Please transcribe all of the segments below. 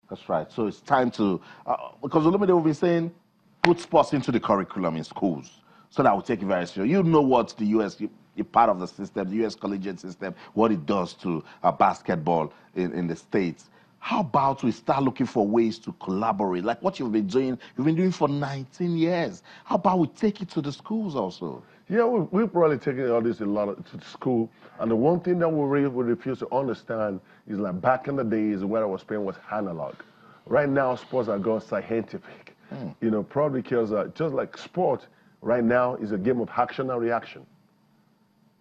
That's right. So it's time to, because Olumide will be saying, put sports into the curriculum in schools so that will take it very seriously. You know what the U.S., you're part of the system, the U.S. collegiate system, what it does to basketball in the States. How about we start looking for ways to collaborate, like what you've been doing for 19 years. How about we take it to the schools also? Yeah, we're probably taking all this a lot to school. And the one thing that we really refuse to understand is like back in the days, where I was playing was analog. Right now, sports are gone scientific. You know, probably because just like sport, right now is a game of action and reaction.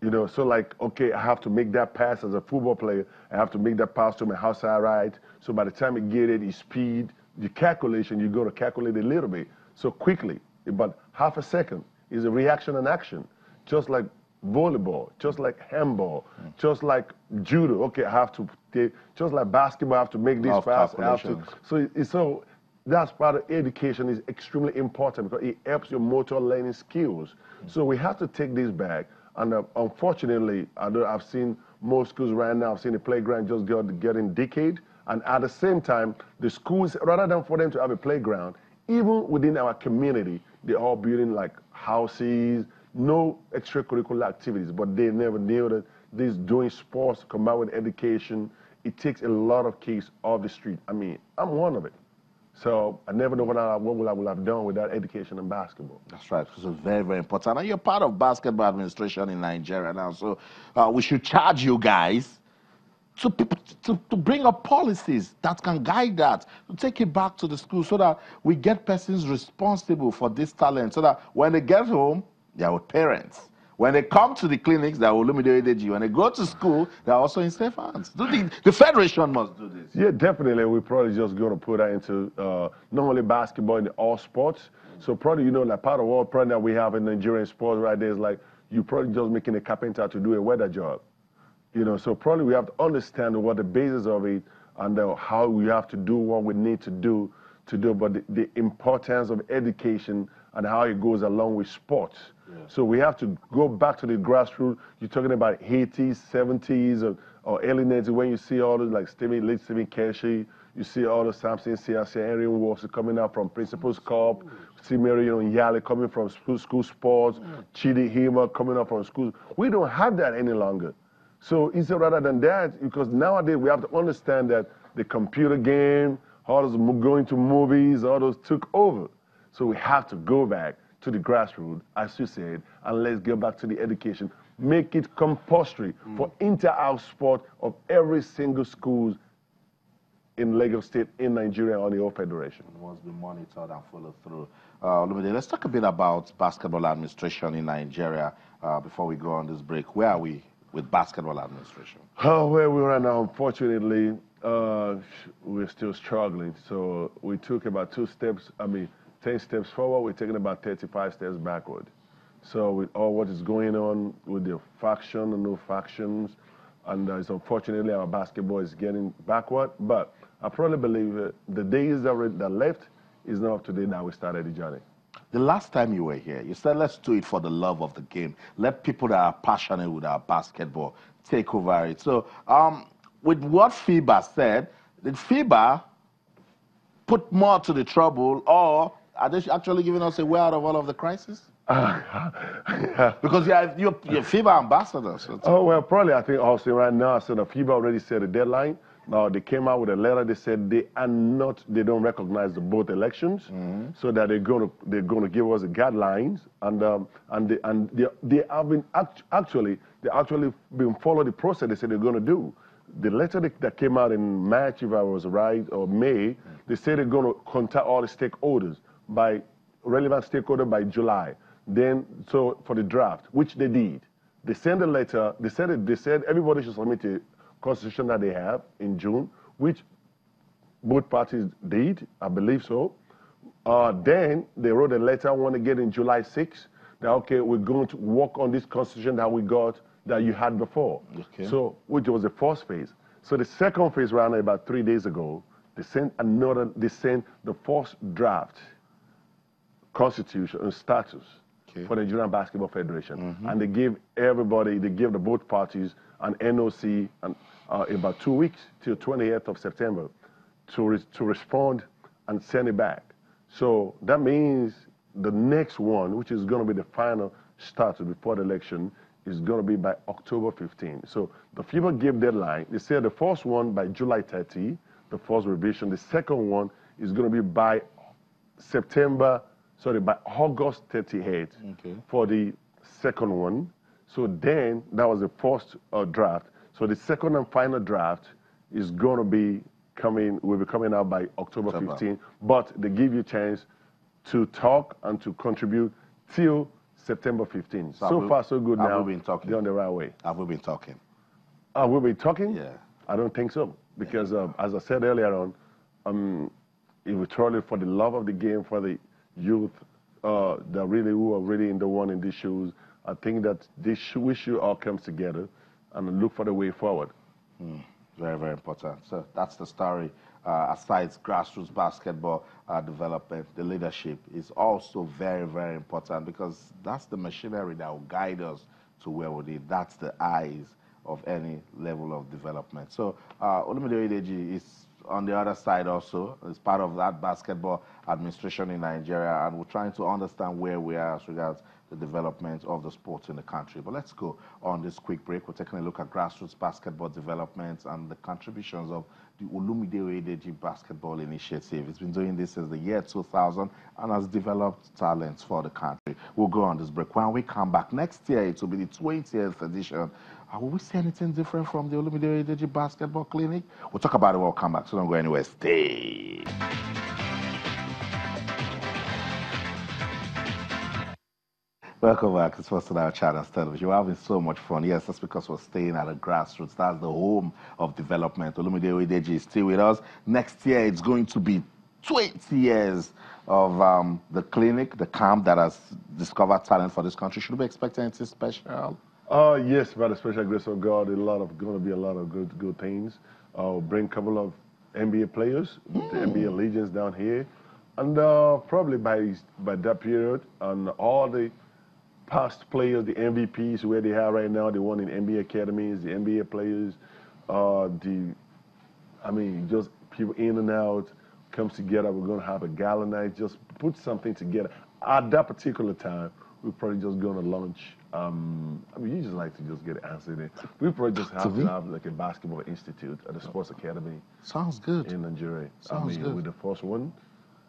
You know, so like, okay, I have to make that pass as a football player. I have to make that pass to my outside right. So by the time you get it, it's speed, the calculation, you're going to calculate a little bit. So quickly, about half a second is a reaction and action. Just like volleyball, just like handball, just like judo. Okay, I have to take, just like basketball, I have to make this pass. I have to, so that's part of education is extremely important because it helps your motor learning skills. So we have to take this back. And unfortunately, I've seen most schools right now, I've seen the playground just getting decayed. And at the same time, the schools, rather than for them to have a playground, even within our community, they're all building like houses, no extracurricular activities, but they never knew that this doing sports combined with education, it takes a lot of kids off the street. I mean, I'm one of it. So I never know what I would have done without education and basketball. That's right, because it's very, very important. And you're part of basketball administration in Nigeria now, so we should charge you guys to bring up policies that can guide that, to take it back to the school so that we get persons responsible for this talent, so that when they get home, they're with parents. When they come to the clinics, they will illuminate you. When they go to school, they're also in safe hands. The federation must do this. Yeah, definitely. We're probably just going to put that into not only basketball, in all sports. So probably, you know, like part of all problem that we have in Nigerian sports right there is like you probably just making a carpenter to do a weather job. You know, so probably we have to understand what the basis of it and how we have to do what we need to do, but the importance of education and how it goes along with sports. Yeah. So we have to go back to the grassroots. You're talking about 80s, 70s, or early 90s when you see all those like late Stephen Keshi, you see all the Samson Siasia, Aaron Walks coming out from Principal's Cup, see Marion Yale coming from school sports, Chidi Hima coming up from schools. We don't have that any longer. So instead rather than that, because nowadays we have to understand that the computer game, all those going to movies, all those took over. So we have to go back to the grassroots, as you said, and let's get back to the education. Make it compulsory for inter-house sport of every single school in Lagos State, in Nigeria, or the whole federation. It must be monitored and followed through. Let's talk a bit about basketball administration in Nigeria before we go on this break. Where are we with basketball administration? Oh, where we are now, unfortunately, we're still struggling. So we took about 10 steps forward, we're taking about 35 steps backward. So with all what is going on with the faction and no factions, and it's unfortunately our basketball is getting backward, but I probably believe the days that left is not up to date that we started the journey. The last time you were here, you said, let's do it for the love of the game. Let people that are passionate with our basketball take over it. So with what FIBA said, did FIBA put more to the trouble, or are they actually giving us a way out of all of the crisis? Because you're FIBA ambassador. So oh, well, probably I think also right now, so the FIBA already set a deadline. Now they came out with a letter. They said they don't recognize the both elections, so that they're going to give us the guidelines, and they have been actually been follow the process they said they're going to do. The letter that came out in March, if I was right, or May, they said they're going to contact all the stakeholders relevant stakeholders by July. Then so for the draft, which they did, they sent a letter. They said everybody should submit a constitution that they have in June, which both parties did, I believe so. Then they wrote a letter, want to get in July 6th, that, okay, we're going to work on this constitution that we got, that you had before. Okay. So, which was the first phase. So the second phase ran about 3 days ago. They sent the first draft constitution and status for the Nigerian Basketball Federation. And they gave the both parties an NOC and about 2 weeks till 28th of September. to respond and send it back. So that means the next one, which is going to be the final start before the election, is going to be by October 15. So the FIFA gave deadline. They said the first one by July 30, the first revision. The second one is going to be by by August 38 for the second one. So then that was the first draft. So the second and final draft is going to be will be coming out by October 15. But they give you a chance to talk and to contribute till September 15. So far, so good now. Have we been talking? They're on the right way. Have we been talking? We've been talking? Yeah. I don't think so. Because as I said earlier on, it was truly for the love of the game, for the youth who are really in the one in these shoes. I think that we should all come together and look for the way forward. Very, very important. So that's the story. Aside grassroots basketball development, the leadership is also very, very important because that's the machinery that will guide us to where we need. That's the eyes of any level of development. So Olumide Oyedeji is on the other side also. It's part of that basketball administration in Nigeria, and we're trying to understand where we are as regards the development of the sports in the country. But let's go on this quick break. We're taking a look at grassroots basketball development and the contributions of the Olumide Oyedeji Basketball Initiative. It's been doing this since the year 2000 and has developed talents for the country. We'll go on this break. When we come back next year, it will be the 20th edition. Will we see anything different from the Olumide Oyedeji Basketball Clinic? We'll talk about it when we'll come back, so don't go anywhere. Stay. Welcome back to Sports on our channels television. We're having so much fun. Yes, that's because we're staying at the grassroots. That's the home of development. Olumide Oyedeji is still with us. Next year, it's going to be 20 years of the clinic, the camp that has discovered talent for this country. Should we be expecting anything special? Yes, by the special grace of God, going to be a lot of good things. Bring a couple of NBA players, the NBA legends down here, and probably by that period, and all the past players, the MVPs where they are right now, the one in NBA academies, the NBA players, just people in and out comes together. We're going to have a gala night, just put something together. At that particular time, we're probably just going to launch. You just like to just get an answer there. We probably just have to have like a basketball institute at the sports academy. Sounds good. In Nigeria. Sounds good. We're the first one,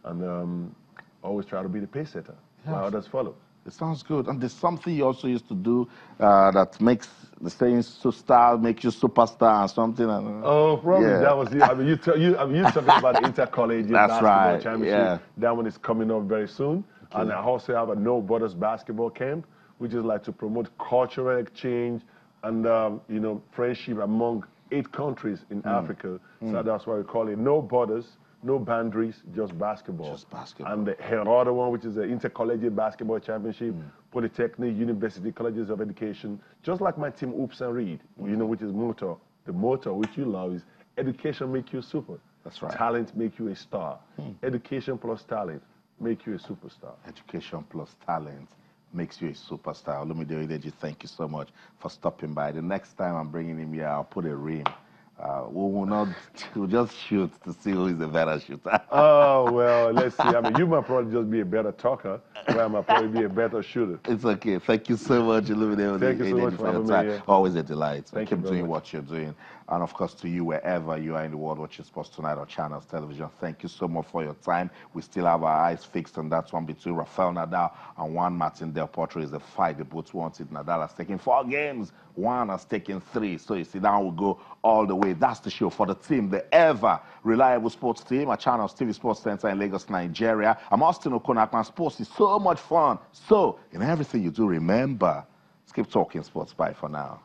and always try to be the pace setter. Yes. While others follow. It sounds good. And there's something you also used to do that makes the saying star make you superstar or something. Probably that was it. You talking about the intercollegiate basketball championship. Yeah. That one is coming up very soon. Okay. And I also have a No Borders basketball camp, which is like to promote cultural exchange and friendship among 8 countries in Africa. So that's why we call it No Borders. No boundaries, just basketball. Just basketball. And the other one, which is the Intercollegiate Basketball Championship, Polytechnic, University, Colleges of Education, just like my team, Oops and Read, which is motto. The motto, which you love, is education make you super. That's right. Talent make you a star. Education plus talent make you a superstar. Education plus talent makes you a superstar. Olumide Oyedeji, thank you so much for stopping by. The next time I'm bringing him here, I'll put a ring. We'll just shoot to see who is the better shooter. Oh, well, let's see. You might probably just be a better talker, where I might probably be a better shooter. It's okay. Thank you so much, Olumide. Thank you so much for having me here. Always a delight. Thank you Keep doing what you're doing. And of course, to you, wherever you are in the world watching Sports Tonight on Channels Television, thank you so much for your time. We still have our eyes fixed on that one between Rafael Nadal and Juan Martin Del Potro. Is a fight. They both want it. Nadal has taken 4 games. Juan has taken 3. So you see, now we go all the way. That's the show for the team, the ever reliable sports team at Channels TV Sports Center in Lagos, Nigeria. I'm Austin Okonakman. Sports is so much fun. So in everything you do, remember, let's keep talking sports. Bye for now.